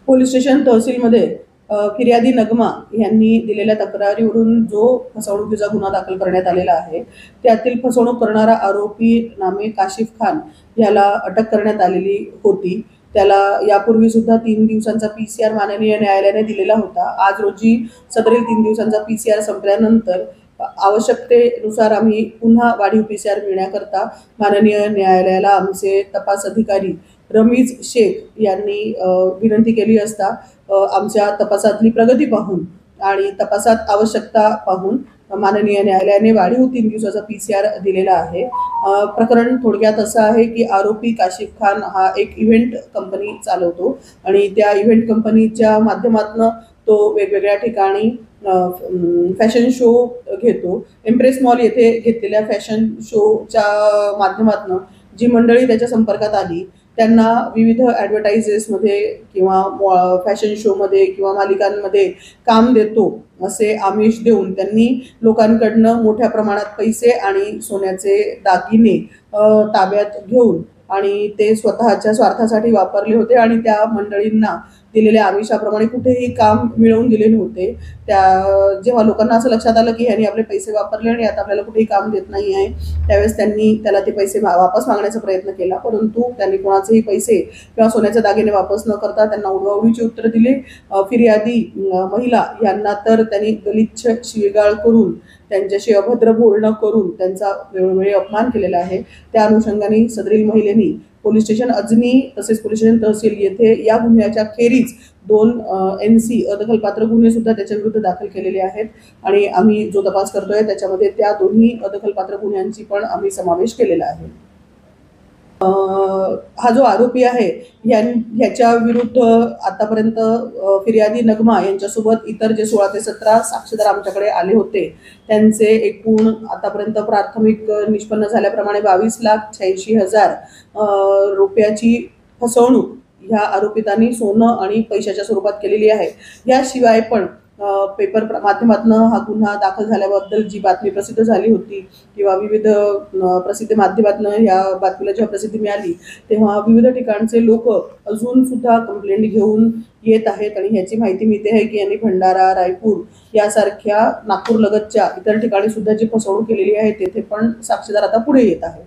Police station तहसीलमध्ये फिर्यादी नगमा यांनी दिलेल्या तक्रारीवरून जो फसवणुकीचा गुन्हा दाखल करण्यात आलेला आहे, त्यातील फसवणूक करणारा आरोपी नामे काशिफ खान याला अटक करण्यात आलेली होती. त्याला यापूर्वी सुद्धा 3 दिवसांचा PCR माननीय न्यायालयाने दिलेला होता. आज रोजी सदरील 3 दिवसांचा PCR संपल्यानंतर आवश्यकतेनुसार आम्ही पुन्हा वाढीव PCR मिळण्याकरता माननीय न्यायालयाला आमचे तपास अधिकारी रमीज शेख यांनी विनंती केली असता आमच्या तपासातली प्रगती पाहून आणि तपासात आवश्यकता पाहून माननीय न्यायालयाने वाढीव 3 दिवसाचा PCR दिलेला आहे. प्रकरण थोडक्यात असं आहे की आरोपी काशिफ खान हा एक इव्हेंट कंपनी चालवतो आणि त्या इव्हेंट कंपनीच्या माध्यमातून तो वेगवेगळ्या ठिकाणी फॅशन शो घेतो. इम्प्रेस मॉल येथे घेतलेल्या फॅशन शोच्या माध्यमातून जी मंडळी त्याच्या संपर्कात आली त्यांना विविध ॲडव्हर्टायजेसमध्ये किंवा फॅशन शोमध्ये किंवा मालिकांमध्ये काम देतो असे आमिष देऊन त्यांनी लोकांकडनं मोठ्या प्रमाणात पैसे आणि सोन्याचे दागिने ताब्यात घेऊन आणि ते स्वतःच्या स्वार्थासाठी वापरले होते आणि त्या मंडळींना दिलेल्या आमिषाप्रमाणे कुठेही काम मिळवून दिले नव्हते. जेव्हा लोकांना असं लक्षात आलं की ह्यांनी आपले पैसे वापरले आणि आता आपल्याला कुठेही काम देत नाही आहे, त्यावेळेस त्यांनी त्याला ते पैसे वापस मागण्याचा प्रयत्न केला, परंतु त्यांनी कोणाचेही पैसे किंवा सोन्याचे दागिने वापस न करता त्यांना उडवाउडवीची उत्तर दिले. फिर्यादी महिला यांना तर त्यांनी गलिच्छ शिवीगाळ करून त्यांच्याशी अभद्र बोलणं करून त्यांचा वेळोवेळी अपमान केलेला आहे. त्या अनुषंगाने सदरील महिलेनी पोलीस स्टेशन अजनी तसेच पोलीस स्टेशन तहसील येथे या गुन्ह्याच्या खेरीज 2 NC अदखलपात्र गुन्हे सुद्धा त्याच्या विरुद्ध दाखल केलेले आहेत आणि आम्ही जो तपास करतोय त्याच्यामध्ये त्या दोन्ही अदखलपात्र गुन्ह्यांची पण आम्ही समावेश केलेला आहे. हा जो आरोपी आहे ह्याच्या विरुद्ध आतापर्यंत फिर्यादी नगमा यांच्यासोबत इतर जे 16 ते 17 साक्षीदार आमच्याकडे आले होते त्यांचे एकूण आतापर्यंत प्राथमिक निष्पन्न झाल्याप्रमाणे 22,86,000 रुपयाची फसवणूक ह्या आरोपितांनी सोनं आणि पैशाच्या स्वरूपात केलेली आहे. याशिवाय पण पेपर माध्यमातून हा गुन्हा दाखल झाल्याबद्दल जी बातमी प्रसिद्ध झाली होती किंवा विविध प्रसिद्धी माध्यमातून ह्या बातमीला जेव्हा प्रसिद्धी मिळाली तेव्हा विविध ठिकाणचे लोक अजून सुद्धा कंप्लेंट घेऊन येत आहेत आणि ह्याची माहिती मिळते आहे की यांनी भंडारा, रायपूर यासारख्या नागपूर लगतच्या इतर ठिकाणी सुद्धा जी फसवणूक केलेली आहे तेथे पण साक्षीदार आता पुढे येत आहेत.